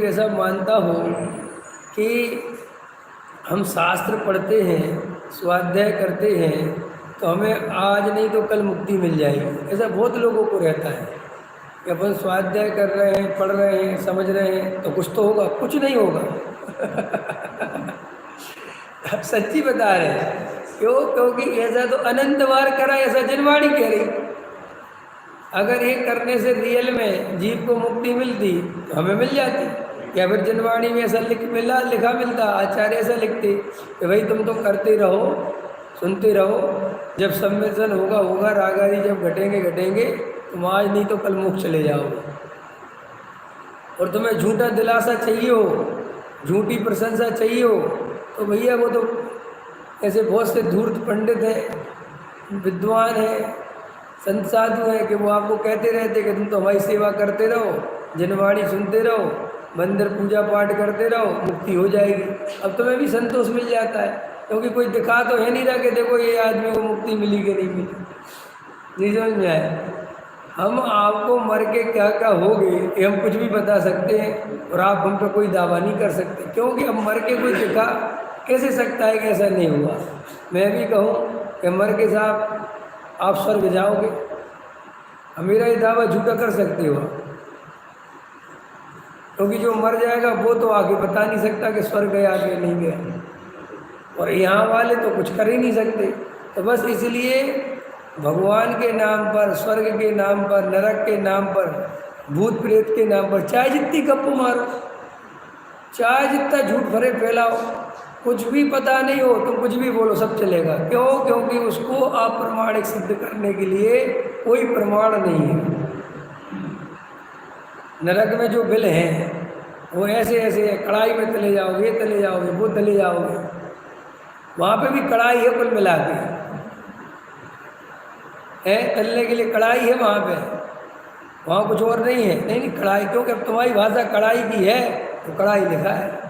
ऐसा मानता हो कि हम शास्त्र पढ़ते हैं, स्वाध्याय करते हैं, तो हमें आज नहीं तो कल मुक्ति मिल जाएगी, ऐसा बहुत लोगों को रहता है कि अपन स्वाध्याय कर रहे हैं, पढ़ रहे हैं, समझ रहे हैं तो कुछ तो होगा, कुछ नहीं होगा। सच्ची बता रहे हैं। क्यों? क्योंकि ऐसा तो अनंत बार करा, ऐसा जनवाणी कह रही। अगर ये करने से रियल में जीव को मुक्ति मिलती तो हमें मिल जाती, या फिर जनवाणी में ऐसा लिखा मिलता, आचार्य ऐसा लिखते कि भाई तुम तो करते रहो, सुनते रहो, जब सम्मिलन होगा होगा, राग आदि जब घटेंगे तुम आज नहीं तो कल मुक्त चले जाओगे। और तुम्हें झूठा दिलासा चाहिए हो, झूठी प्रशंसा चाहिए हो, तो भैया वो तो ऐसे बहुत से धूर्त पंडित हैं, विद्वान हैं, संत साधु हैं कि वो आपको कहते रहते कि तुम तो हमारी सेवा करते रहो, जनवाणी सुनते रहो, मंदिर पूजा पाठ करते रहो, मुक्ति हो जाएगी। अब तुम्हें भी संतोष मिल जाता है, क्योंकि कोई दिखा तो है नहीं रहा कि देखो ये आदमी को मुक्ति मिली कि नहीं मिली। नहीं समझ में आए? हम आपको मर के क्या क्या हो गए ये हम कुछ भी बता सकते हैं, और आप हम पर कोई दावा नहीं कर सकते, क्योंकि अब मर के कोई दिखा कैसे सकता है कि ऐसा नहीं हुआ। मैं भी कहूँ कि मर के साहब आप स्वर्ग जाओगे, अब मेरा ये दावा झूठा कर सकते हो, क्योंकि जो मर जाएगा वो तो आगे बता नहीं सकता कि स्वर्ग गया कि नहीं गया, और यहाँ वाले तो कुछ कर ही नहीं सकते। तो बस इसलिए भगवान के नाम पर, स्वर्ग के नाम पर, नरक के नाम पर, भूत प्रेत के नाम पर चाहे जितनी गप्प मारो, चाहे जितना झूठ भरे फैलाओ, कुछ भी पता नहीं हो तुम कुछ भी बोलो, सब चलेगा। क्यों? क्योंकि उसको अप्रमाणिक सिद्ध करने के लिए कोई प्रमाण नहीं है। नरक में जो बिल हैं वो ऐसे ऐसे है, कढ़ाई में तले जाओगे, तले जाओगे, वो तले जाओगे, वहाँ पे भी कढ़ाई है, कुल मिला के है, तलने के लिए कढ़ाई है वहाँ पे, वहाँ कुछ और नहीं है। नहीं नहीं, कढ़ाई, क्योंकि अब तुम्हारी भाषा कढ़ाई की है तो कढ़ाई लिखा है।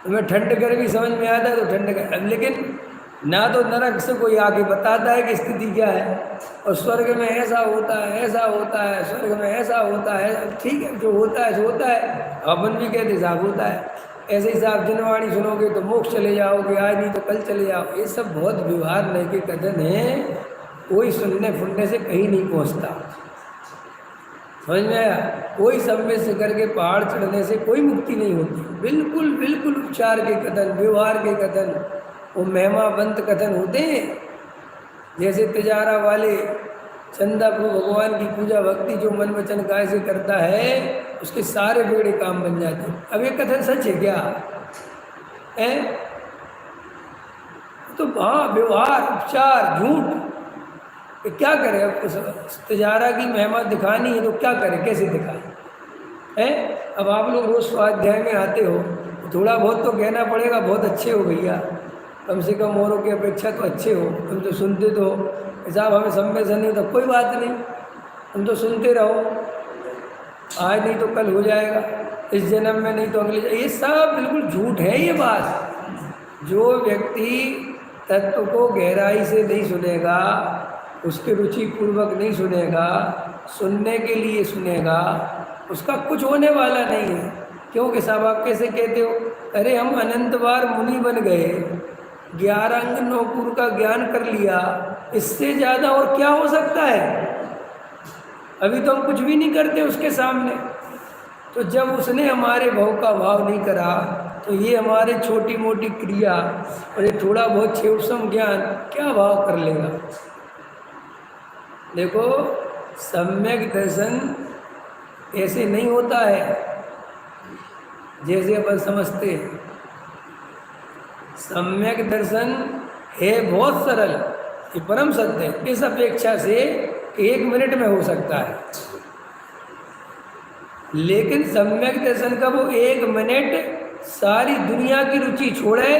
तुम्हें ठंड गर्मी समझ में आता है तो ठंड गर्मी, लेकिन ना तो नरक से कोई आके बताता है कि स्थिति क्या है, और स्वर्ग में ऐसा होता है, ऐसा होता है, स्वर्ग में ऐसा होता है। ठीक है, जो होता है सो होता है, अपन भी कहते साहब होता है। ऐसे ही साहब जनवाणी सुनोगे तो मोक्ष चले जाओगे, आज नहीं तो कल चले जाओ, ये सब बहुत व्यवहार नहीं के कथन है, कोई सुनने फुनने से कहीं नहीं पहुँचता। समझ में आया? कोई सम्य से करके पहाड़ चढ़ने से कोई मुक्ति नहीं होती। बिल्कुल बिल्कुल उपचार के कथन, व्यवहार के कथन, वो महिमावंत कथन होते हैं। जैसे तिजारा वाले चंदा को भगवान की पूजा भक्ति जो मन वचन काय से करता है, उसके सारे बेड़े काम बन जाते हैं। अब ये कथन सच है क्या है? तो हाँ, व्यवहार, उपचार, झूठ, तो क्या करें? अब तिजारा की महिमा दिखानी है तो क्या करें, कैसे दिखाएं? है अब आप लोग रोज स्वाध्याय में आते हो, थोड़ा बहुत तो कहना पड़ेगा, बहुत अच्छे हो भैया, कम से कम औरों की अपेक्षा तो अच्छे हो, तुम तो सुनते तो साहब हमें सम्मेलन नहीं, तो कोई बात नहीं, तुम तो सुनते रहो, आज नहीं तो कल हो जाएगा, इस जन्म में नहीं तो अगले। ये सब बिल्कुल झूठ है ये बात। जो व्यक्ति तत्व को गहराई से नहीं सुनेगा, उसके रुचि पूर्वक नहीं सुनेगा, सुनने के लिए सुनेगा, उसका कुछ होने वाला नहीं है। क्योंकि साहब आप कैसे कहते हो, अरे हम अनंत बार मुनि बन गए, 11 अंग 9 पुर का ज्ञान कर लिया, इससे ज़्यादा और क्या हो सकता है? अभी तो हम कुछ भी नहीं करते उसके सामने। तो जब उसने हमारे भाव का भाव नहीं करा, तो ये हमारे छोटी मोटी क्रिया और ये थोड़ा बहुत क्षेत्रसम ज्ञान क्या भाव कर लेगा? देखो, सम्यक दर्शन ऐसे नहीं होता है जैसे अपन समझते हैं। सम्यक दर्शन है बहुत सरल, ये परम सत्य है, इस अपेक्षा से 1 मिनट में हो सकता है। लेकिन सम्यक दर्शन का वो 1 मिनट सारी दुनिया की रुचि छोड़े,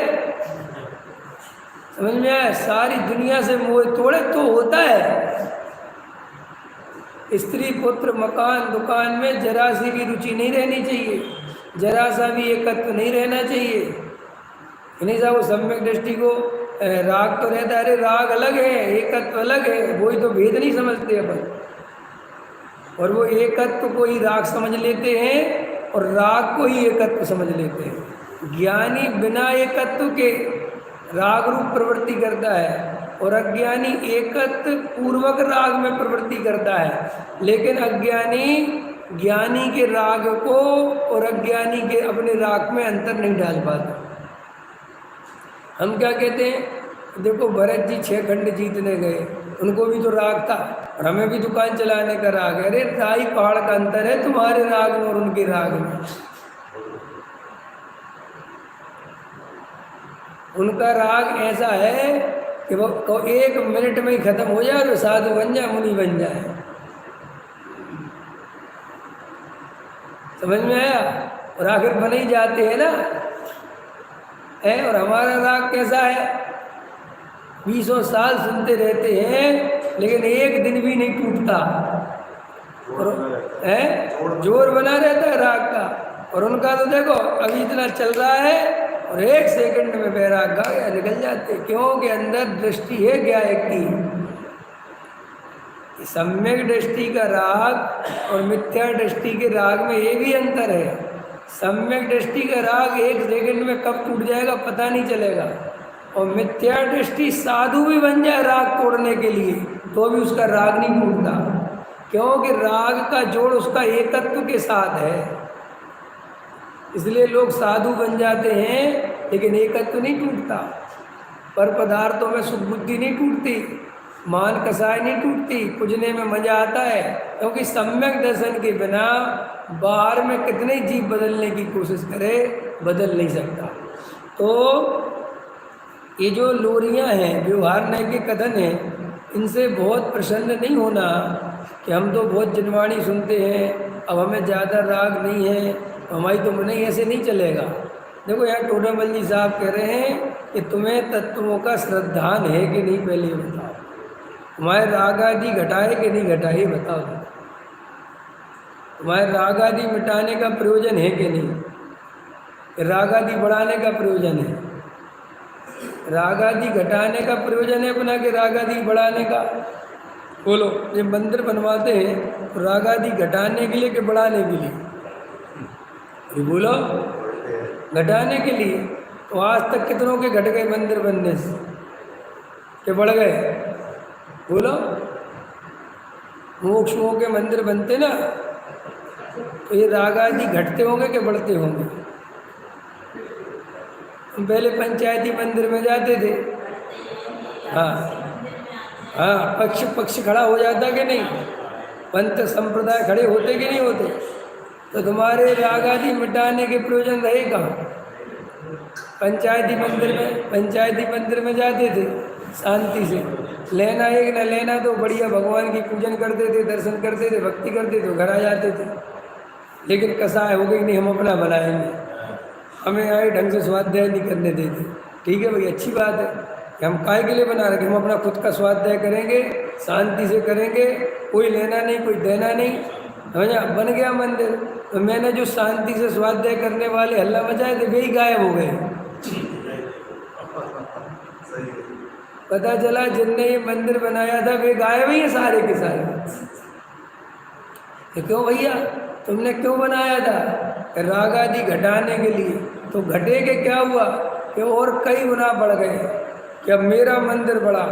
समझ में आया, सारी दुनिया से मोह तोड़े तो होता है। स्त्री पुत्र मकान दुकान में जरा सी भी रुचि नहीं रहनी चाहिए, जरा सा भी एकत्व नहीं रहना चाहिए। नहीं साहब, वो सम्यक दृष्टि को राग तो रहता है, अरे राग अलग है, एकत्व अलग है, वही तो भेद नहीं समझते अपन। और वो एकत्व को ही राग समझ लेते हैं और राग को ही एकत्व समझ लेते हैं। ज्ञानी बिना एकत्व के राग रूप प्रवृत्ति करता है और अज्ञानी एकत्व पूर्वक राग में प्रवृत्ति करता है, लेकिन अज्ञानी ज्ञानी के राग को और अज्ञानी के अपने राग में अंतर नहीं डाल पाता। हम क्या कहते हैं, देखो भरत जी 6 खंड जीतने गए, उनको भी तो राग था और हमें भी दुकान चलाने का राग है। अरे राई पहाड़ का अंतर है तुम्हारे राग में और उनके राग में। उनका राग ऐसा है कि वो 1 मिनट में ही खत्म हो जाए और साधु बन जाए, मुनि बन जाए। समझ में आया? और आखिर बन ही जाते हैं ना है। और हमारा राग कैसा है, 20 साल सुनते रहते हैं लेकिन एक दिन भी नहीं टूटता और है जोर बना रहता है राग का। और उनका तो देखो अभी इतना चल रहा है और 1 सेकंड में बैराग गा गया, निकल जाते, क्योंकि अंदर दृष्टि है गायक की। सम्यक दृष्टि का राग और मिथ्या दृष्टि के राग में ये भी अंतर है। सम्यक दृष्टि का राग 1 सेकंड में कब टूट जाएगा पता नहीं चलेगा, और मिथ्या दृष्टि साधु भी बन जाए राग तोड़ने के लिए तो भी उसका राग नहीं टूटता, क्योंकि राग का जोड़ उसका एकत्व के साथ है। इसलिए लोग साधु बन जाते हैं लेकिन एकत्व नहीं टूटता। पर पदार्थों में सुख बुद्धि नहीं टूटती, मान कसाय नहीं टूटती, पूजने में मजा आता है, क्योंकि सम्यक दर्शन के बिना बाहर में कितने जीव बदलने की कोशिश करे बदल नहीं सकता। तो ये जो लोरियां हैं, व्यवहार नय के कथन हैं, इनसे बहुत प्रसन्न नहीं होना कि हम तो बहुत जनवाणी सुनते हैं, अब हमें ज़्यादा राग नहीं है, हमारी तो नहीं, ऐसे नहीं चलेगा। देखो यहाँ टोडामल जी साहब कह रहे हैं कि तुम्हें तत्वों का श्रद्धान है कि नहीं, पहले ये बताओ। तुम्हारे राग आदि घटाए कि नहीं घटाए बताओ। तुम्हारे राग आदि मिटाने का प्रयोजन है कि नहीं, राग आदि बढ़ाने का प्रयोजन है। राग आदि घटाने का प्रयोजन है अपना कि राग आदि बढ़ाने का? बोलो, ये मंदिर बनवाते हैं तो राग आदि घटाने के लिए कि बढ़ाने के लिए? ये बोलो, घटाने के लिए। तो आज तक कितनों के घट गए मंदिर बनने से कि बढ़ गए? बोलो, मोक्षों के मंदिर बनते ना तो ये राग आदि घटते होंगे कि बढ़ते होंगे? हम पहले पंचायती मंदिर में जाते थे, हाँ हाँ, पक्ष खड़ा हो जाता कि नहीं, पंथ संप्रदाय खड़े होते कि नहीं होते? तो तुम्हारे राग आदि मिटाने के प्रयोजन रहे कहाँ? पंचायती मंदिर में जाते थे शांति से, लेना एक न लेना तो बढ़िया भगवान की पूजन करते थे, दर्शन करते थे, भक्ति करते थे, घर आ जाते थे। लेकिन कसाय हो गई, नहीं हम अपना बनाएंगे, हमें आए ढंग से स्वाध्याय नहीं करने देते। ठीक है भाई, अच्छी बात है कि हम काय के लिए बना रहे, हम अपना खुद का स्वाध्याय करेंगे, शांति से करेंगे, कोई लेना नहीं कोई देना नहीं, समझा? बन गया मंदिर। तो मैंने जो शांति से स्वाध्याय करने वाले हल्ला मचाए थे वे ही गायब हो गए। पता चला जिनने ये मंदिर बनाया था वे गायब ही है सारे के सारे। तो क्यों भैया, तुमने क्यों बनाया था? राग आदि घटाने के लिए। तो घटे के क्या हुआ कि और कई गुना बढ़ गए कि अब मेरा मंदिर बड़ा,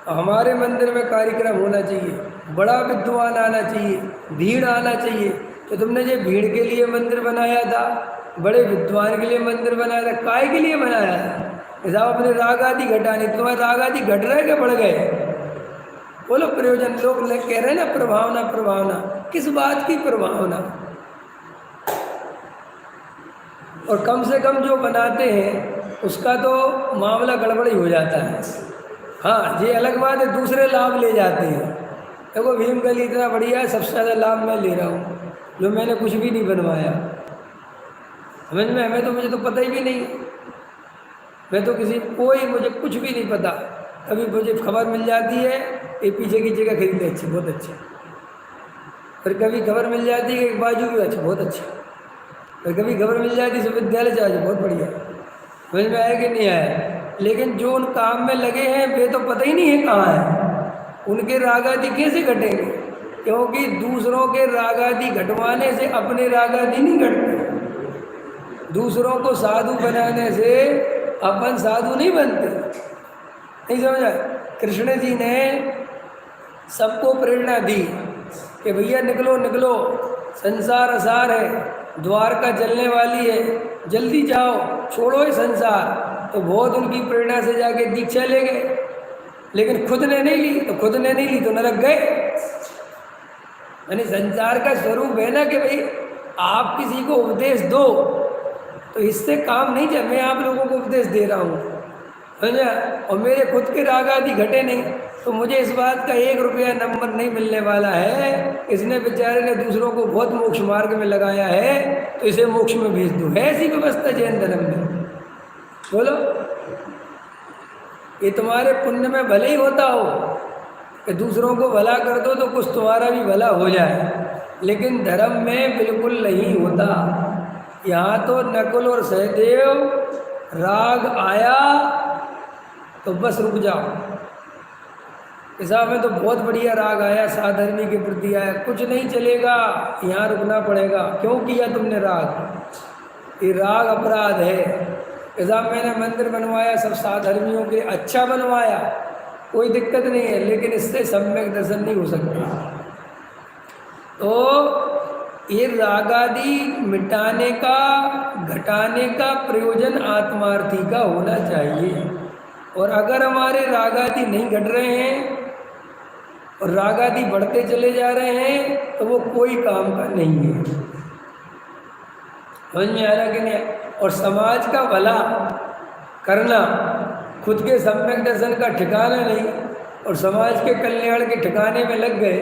हमारे मंदिर में कार्यक्रम होना चाहिए, बड़ा विद्वान आना चाहिए, भीड़ आना चाहिए। तो तुमने ये भीड़ के लिए मंदिर बनाया था, बड़े विद्वान के लिए मंदिर बनाया था, काय के लिए बनाया था? साहब अपने राग आदि घटाने। तुम्हारे राग आदि घट रहे क्या बढ़ गए? बोलो प्रयोजन। लोग कह रहे हैं ना प्रभावना प्रभावना, किस बात की प्रभावना? और कम से कम जो बनाते हैं उसका तो मामला गड़बड़ी हो जाता है। हाँ, ये अलग बात है, दूसरे लाभ ले जाते हैं। देखो भीमगली इतना बढ़िया है, सबसे ज़्यादा लाभ मैं ले रहा हूँ, जो मैंने कुछ भी नहीं बनवाया। समझ में? मुझे तो पता ही भी नहीं, मैं तो मुझे कुछ भी नहीं पता। कभी मुझे खबर मिल जाती है ये पीछे की जगह खरीदे, अच्छी, बहुत अच्छी। फिर कभी खबर मिल जाती है कि बाजू भी अच्छी, बहुत अच्छी। फिर कभी खबर मिल जाती है विश्वविद्यालय चाहिए, बहुत बढ़िया। समझ में आया कि नहीं आया? लेकिन जो उन काम में लगे हैं वे तो पता ही नहीं है कहाँ है, उनके राग आदि कैसे घटेंगे? क्योंकि दूसरों के राग आदि घटवाने से अपने राग आदि नहीं घटते। दूसरों को साधु बनाने से अपन साधु नहीं बनते। नहीं समझा? कृष्ण जी ने सबको प्रेरणा दी कि भैया निकलो निकलो, संसार असार है, द्वारका जलने वाली है, जल्दी जाओ, छोड़ो ये संसार। तो बहुत उनकी प्रेरणा से जाके दीक्षा ले गए, लेकिन खुद ने नहीं ली। तो खुद ने नहीं ली तो नरक गए। यानी संसार का स्वरूप है ना कि भाई आप किसी को उपदेश दो तो इससे काम नहीं चल। मैं आप लोगों को उपदेश दे रहा हूँ, समझा, और मेरे खुद के राग आदि घटे नहीं तो मुझे इस बात का 1 रुपया नंबर नहीं मिलने वाला है। इसने बेचारे ने दूसरों को बहुत मोक्ष मार्ग में लगाया है तो इसे मोक्ष में भेज दो। है ऐसी व्यवस्था जैन धर्म में? बोलो, ये तुम्हारे पुण्य में भले ही होता हो कि दूसरों को भला कर दो तो कुछ तुम्हारा भी भला हो जाए, लेकिन धर्म में बिल्कुल नहीं होता। यहाँ तो नकुल और सहदेव राग आया तो बस रुक जाओ। हिसाब में तो बहुत बढ़िया राग आया, साधर्मी के प्रति आया, कुछ नहीं चलेगा, यहाँ रुकना पड़ेगा। क्यों किया तुमने राग? ये राग अपराध है। हिसाब मैंने मंदिर बनवाया सब साधर्मियों के, अच्छा बनवाया, कोई दिक्कत नहीं है, लेकिन इससे सम्यक दर्शन नहीं हो सकता। तो ये रागादि मिटाने का, घटाने का प्रयोजन आत्मार्थी का होना चाहिए। और अगर हमारे रागादि नहीं घट रहे हैं और रागादि बढ़ते चले जा रहे हैं तो वो कोई काम का नहीं है। समझ में आ रहा कि नहीं? और समाज का भला करना खुद के सम्यक दर्शन का ठिकाना नहीं, और समाज के कल्याण के ठिकाने में लग गए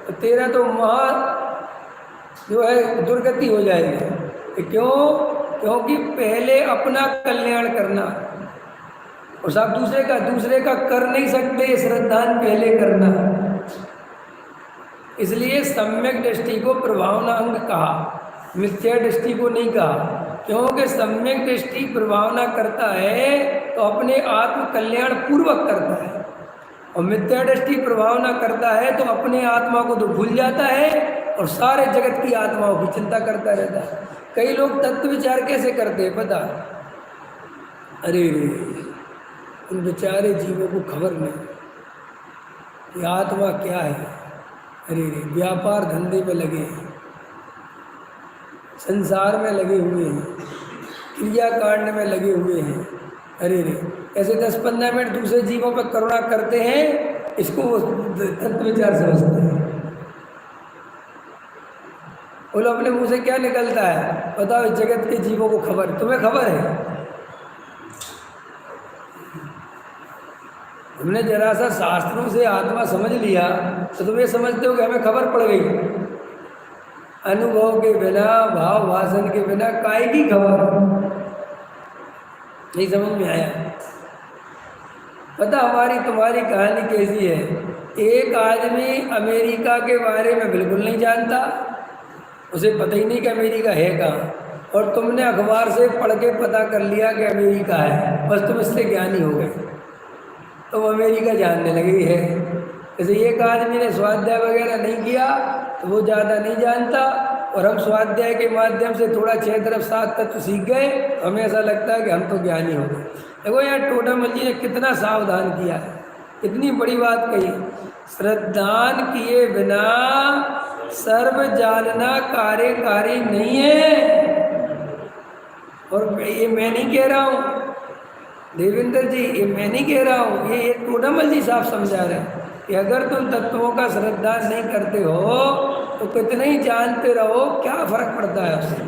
तो तेरा तो महा जो है दुर्गति हो जाएगी। क्यों? क्योंकि पहले अपना कल्याण करना, और सब दूसरे का कर नहीं सकते, श्रद्धान पहले करना। इसलिए सम्यक दृष्टि को प्रभावनांग कहा, मिथ्या दृष्टि को नहीं कहा। क्योंकि सम्यक दृष्टि प्रभावना करता है तो अपने आत्म कल्याण पूर्वक करता है, और मिथ्या दृष्टि प्रभावना करता है तो अपने आत्मा को तो भूल जाता है और सारे जगत की आत्माओं की चिंता करता रहता है। कई लोग तत्व विचार कैसे करते हैं पता? अरे उन बेचारे जीवों को खबर नहीं ये आत्मा क्या है। अरे व्यापार धंधे में लगे हैं, संसार में लगे हुए हैं, क्रियाकांड में लगे हुए हैं। अरे ऐसे 10-15 मिनट दूसरे जीवों पर करुणा करते हैं, इसको तत्व विचार समझते हैं। बोलो अपने मुंह से क्या निकलता है? बताओ, इस जगत के जीवों को खबर, तुम्हें खबर है? हमने जरा सा शास्त्रों से आत्मा समझ लिया तो तुम ये समझते हो कि हमें खबर पड़ गई। अनुभव के बिना, भाव भाषण के बिना काय की खबर? नहीं समझ में आया? पता हमारी तुम्हारी कहानी कैसी है? एक आदमी अमेरिका के बारे में बिल्कुल नहीं जानता, उसे पता ही नहीं कि अमेरिका है कहाँ, और तुमने अखबार से पढ़ के पता कर लिया कि अमेरिका है, बस तुम इससे ज्ञानी हो गए, तो वो अमेरिका जानने लगी है। जैसे एक आदमी ने स्वाध्याय वगैरह नहीं किया तो वो ज़्यादा नहीं जानता, और हम स्वाध्याय के माध्यम से थोड़ा 6 तरफ 7 तत्व सीख गए, हमें ऐसा लगता है कि हम तो ज्ञानी हो गए। देखो यार, टोडामल जी ने कितना सावधान किया है, इतनी बड़ी बात कही, श्रद्धान किए बिना सर्व जानना कार्यकारी नहीं है। और ये मैं नहीं कह रहा हूँ देवेंद्र जी, ये मैं नहीं कह रहा हूँ, ये टोडामल जी साहब समझा रहे हैं कि अगर तुम तत्वों का श्रद्धा नहीं करते हो तो कितने ही जानते रहो, क्या फर्क पड़ता है उससे।